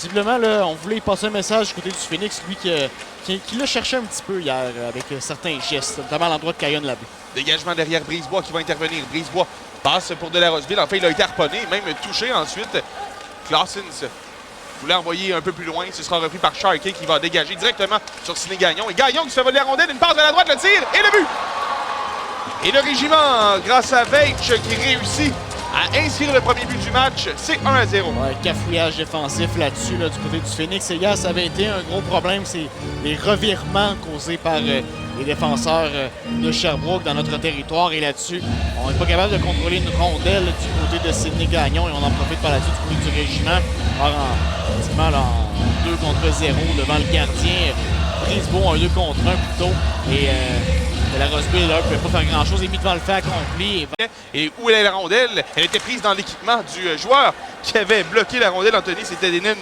Visiblement, là, on voulait y passer un message du côté du Phoenix, lui qui l'a cherché un petit peu hier avec certains gestes, notamment à l'endroit de Kyon Labbé. Dégagement derrière Brisebois qui va intervenir. Brisebois passe pour de la Roseville. En fait, il a été harponné, même touché ensuite. Claessens voulait envoyer un peu plus loin. Ce sera repris par Sharkey qui va dégager directement sur Sidney Gagnon. Et Gagnon qui se fait voler la rondelle. Une passe vers la droite, le tir et le but! Et le régiment, grâce à Veitch qui réussit à inscrire le premier but du match, c'est 1-0. Ouais, cafouillage défensif là-dessus, là, du côté du Phoenix. Et hier, ça avait été un gros problème, c'est les revirements causés par les défenseurs de Sherbrooke dans notre territoire. Et là-dessus, on n'est pas capable de contrôler une rondelle du côté de Sidney Gagnon et on en profite par là-dessus du côté du régiment. Alors, en 2 contre 0 devant le gardien. Brisebois en 2 contre 1 plutôt. Et la Roseville ne pouvait pas faire grand-chose, est mis devant le fait accompli. Et où est la rondelle? Elle était prise dans l'équipement du joueur qui avait bloqué la rondelle. Anthony, c'était Denin.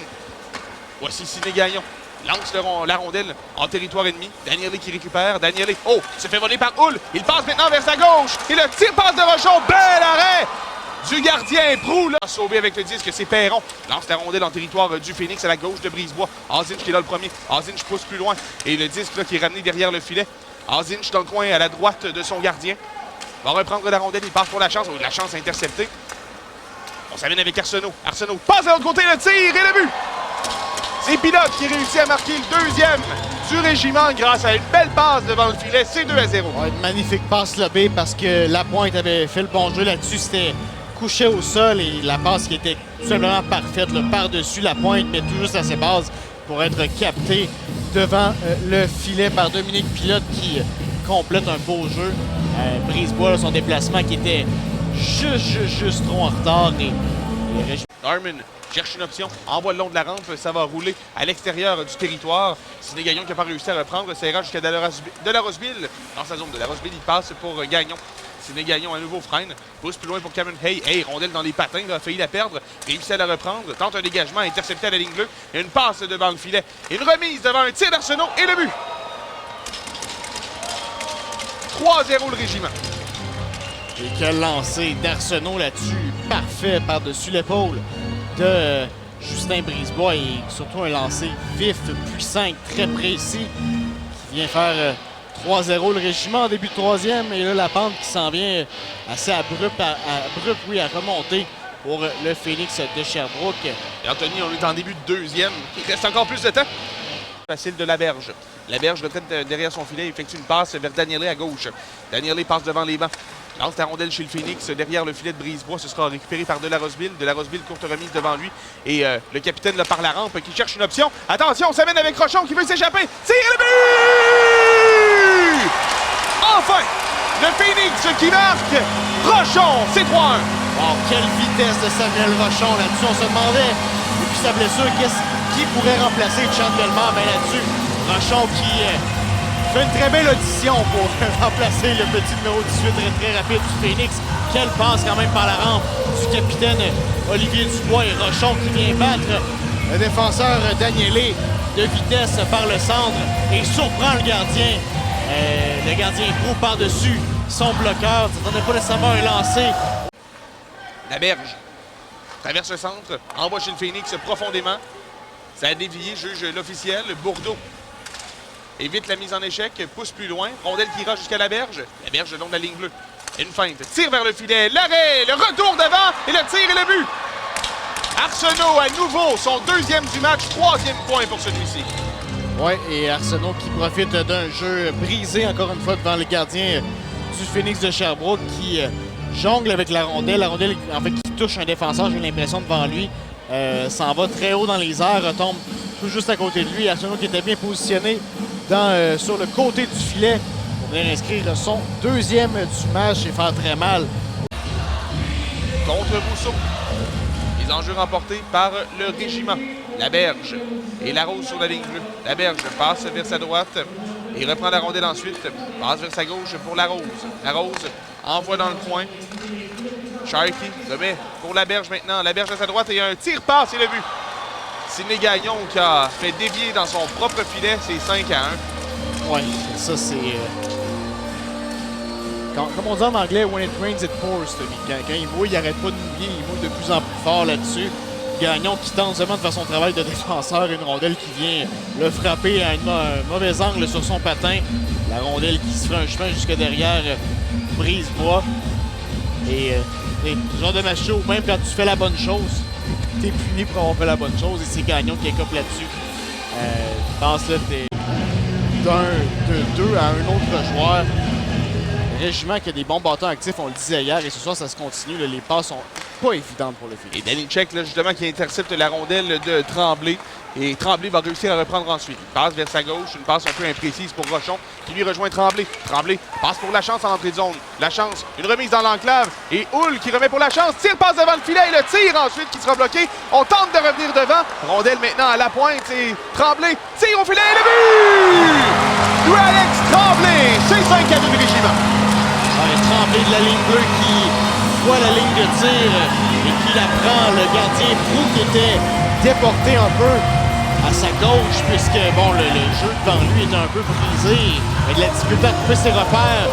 Voici Sidney Gagnon. Lance la rondelle en territoire ennemi. Danielé qui récupère. Danielé, se fait voler par Hull. Il passe maintenant vers sa gauche. Et le tir passe de Rochon. Bel arrêt du gardien. Proulx a sauvé avec le disque. C'est Perron. Lance la rondelle en territoire du Phoenix à la gauche de Brisebois. Azinch qui est là le premier. Azinch pousse plus loin. Et le disque là, qui est ramené derrière le filet. Azinch dans le coin à la droite de son gardien. Va reprendre la rondelle. Il passe pour la chance. La chance interceptée. On s'amène avec Arsenault. Arsenault passe de l'autre côté. Le tir et le but. C'est Pilote qui réussit à marquer le deuxième du régiment grâce à une belle passe devant le filet. C'est 2-0. Ouais, une magnifique passe lobée parce que Lapointe avait fait le bon jeu là-dessus. C'était couché au sol et la passe qui était tout simplement parfaite. Par-dessus Lapointe, mais tout juste à ses bases pour être capté devant le filet par Dominique Pilote qui complète un beau jeu. Brisebois, son déplacement qui était juste trop en retard. Norman cherche une option, envoie le long de la rampe, ça va rouler à l'extérieur du territoire. Sidney Gagnon qui n'a pas réussi à reprendre, ça ira jusqu'à de la Roseville. Dans sa zone de la Roseville, il passe pour Gagnon. Sidney Gagnon à nouveau freine, pousse plus loin pour Cameron Hay. Hey, rondelle dans les patins, il a failli la perdre, réussit à la reprendre, tente un dégagement, intercepté à la ligne bleue. Et une passe devant le filet, une remise devant un tir d'Arsenault et le but. 3-0 le régiment. Et quel lancer d'Arsenault là-dessus, parfait par-dessus l'épaule de Justin Brisebois et surtout un lancer vif, puissant, très précis qui vient faire 3-0 le régiment en début de troisième. Et là, la pente qui s'en vient assez abrupte à remonter pour le Phoenix de Sherbrooke. Et Anthony, on est en début de deuxième. Il reste encore plus de temps. Facile de Laberge. Laberge retraite derrière son filet, effectue une passe vers Danielé à gauche. Danielé passe devant les bancs. Lance la rondelle chez le Phoenix, derrière le filet de Brisebois. Ce sera récupéré par de la Roseville. De la Roseville, courte remise devant lui. Et le capitaine là, par la rampe qui cherche une option. Attention, on s'amène avec Rochon qui veut s'échapper. Tire le but! Enfin, le Phoenix qui marque. Rochon, c'est 3-1. Wow, quelle vitesse de Samuel Rochon là-dessus. On se demandait, depuis sa blessure, qui pourrait remplacer Chad Bellemare. Ben là-dessus, Rochon qui fait une très belle audition pour remplacer le petit numéro 18 très rapide du Phoenix. Quelle passe quand même par la rampe du capitaine Olivier Dubois et Rochon qui vient battre le défenseur Danielé de vitesse par le centre et surprend le gardien. Le gardien Proulx par-dessus son bloqueur. Ça n'attendait pas nécessairement un lancer. Laberge traverse le centre, envoie chez le Phoenix profondément. Ça a dévié, juge l'officiel. Bourdeau évite la mise en échec, pousse plus loin. Rondelle qui ira jusqu'à Laberge. Laberge le long de la ligne bleue. Une feinte, tire vers le filet, l'arrêt, le retour devant et le tir et le but. Arsenault à nouveau, son deuxième du match, 3e point pour celui-ci. Oui, et Arsenault qui profite d'un jeu brisé encore une fois devant le gardien du Phoenix de Sherbrooke qui jongle avec la rondelle. La rondelle en fait qui touche un défenseur, j'ai l'impression devant lui. S'en va très haut dans les airs, retombe tout juste à côté de lui. Arsenault qui était bien positionné sur le côté du filet pour venir inscrire son deuxième du match et faire très mal. Contre Rousseau. Les enjeux remportés par le régiment. Laberge et Larose sur la ligne bleue. Laberge passe vers sa droite et reprend la rondelle ensuite. Passe vers sa gauche pour Larose. Larose envoie dans le coin. Sharkey le met pour Laberge maintenant. Laberge à sa droite et un tir-passe et le but. Sidney Gagnon qui a fait dévier dans son propre filet, c'est 5-1. Oui, ça c'est... Comme on dit en anglais, when it rains, it pours. Quand il mouille, il n'arrête pas de mouiller. Il mouille de plus en plus fort là-dessus. Gagnon qui tente seulement de faire son travail de défenseur. Une rondelle qui vient le frapper à un mauvais angle sur son patin. La rondelle qui se fait un chemin jusque derrière Brisebois. Et ce genre de match où même quand tu fais la bonne chose, t'es puni pour avoir fait la bonne chose. Et c'est Gagnon qui écope là-dessus. Je pense là, t'es de 2 à un autre joueur. Régiment qui a des bons bâtons actifs, on le disait hier, et ce soir ça se continue. Là, les passes sont pas évidentes pour le Phoenix. Et Danicek, là, justement, qui intercepte la rondelle de Tremblay. Et Tremblay va réussir à reprendre ensuite. Il passe vers sa gauche, une passe un peu imprécise pour Rochon, qui lui rejoint Tremblay. Tremblay passe pour la chance en entrée de zone. La chance, une remise dans l'enclave. Et Hull qui remet pour la chance, tire, passe devant le filet, et le tire ensuite qui sera bloqué. On tente de revenir devant. Rondelle maintenant à la pointe, et Tremblay tire au filet, et le but! Louis Alex Tremblay, c'est 5 à 2 du Régiment. Tremblay de la ligne bleue qui voit la ligne de tir et qui la prend. Le gardien Proulx qui était déporté un peu à sa gauche puisque bon, le jeu devant lui était un peu brisé. Il a de la difficulté à couper ses repères.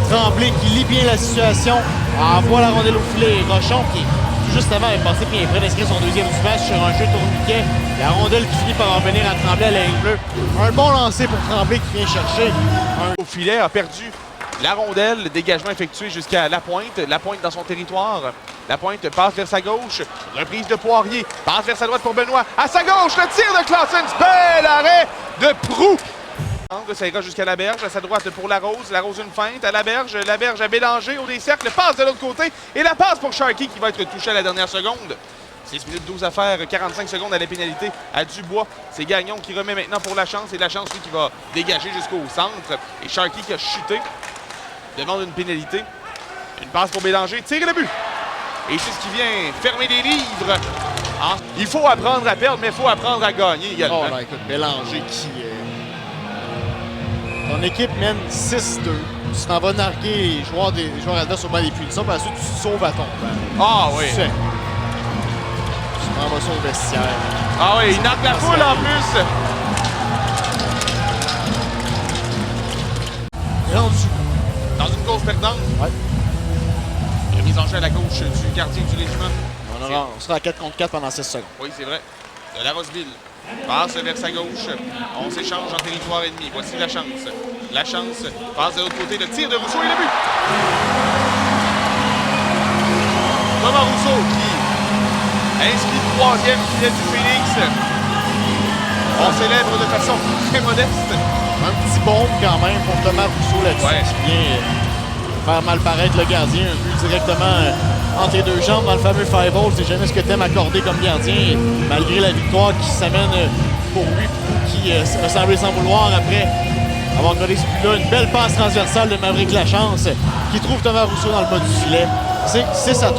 Tremblay qui lit bien la situation, envoie la rondelle au filet. Rochon qui juste avant est passé puis est prêt d'inscrire son deuxième smash sur un jeu tourniquet. La rondelle qui finit par revenir à Tremblay à la ligne bleue. Un bon lancer pour Tremblay qui vient chercher. Au filet a perdu la rondelle, le dégagement effectué jusqu'à Lapointe. Lapointe dans son territoire. Lapointe passe vers sa gauche. Reprise de Poirier. Passe vers sa droite pour Benoît. À sa gauche, le tir de Clausen. Bel arrêt de Proulx. Ça ira jusqu'à la berge. À sa droite pour Larose. Larose une feinte. À la berge à Bélanger. Au décercle. Passe de l'autre côté. Et la passe pour Sharkey qui va être touché à la dernière seconde. 6 minutes 12 à faire, 45 secondes à la pénalité à Dubois. C'est Gagnon qui remet maintenant pour la chance. Et la chance, lui, qui va dégager jusqu'au centre. Et Sharkey qui a chuté. Demande une pénalité. Une passe pour Bélanger. Tire le but. Et c'est ce qui vient fermer les livres. Il faut apprendre à perdre, mais il faut apprendre à gagner également. Oh, là, écoute, Bélanger qui... Ton équipe mène 6-2. Tu t'en vas narguer les joueurs adverses au banc des punitions, puis ensuite tu te sauves à ton plan. Ah oui. Tu t'en vas sur le vestiaire. Ah oui, il nargue la foule en plus. Et rendu. Dans une course perdante. Ouais. Remise en jeu à la gauche du gardien du régiment. On sera à 4 contre 4 pendant 6 secondes. Oui, c'est vrai. De la Roseville. Passe vers sa gauche. On s'échange en territoire ennemi. Voici la chance. La chance. Passe de l'autre côté. Le tir de Rousseau et le but. Thomas Rousseau qui inscrit le 3e filet du Phoenix. On célèbre de façon très modeste. Un petit bombe quand même pour Thomas Rousseau là-dessus. Ouais. Qui vient faire mal paraître le gardien. Un but directement entre les deux jambes dans le fameux 5-hole. C'est jamais ce que t'aimes accorder comme gardien. Et malgré la victoire qui s'amène pour lui, qui a semblé sans vouloir après avoir collé ce but-là. Une belle passe transversale de Maverick Lachance qui trouve Thomas Rousseau dans le bas du filet. C'est 6-3.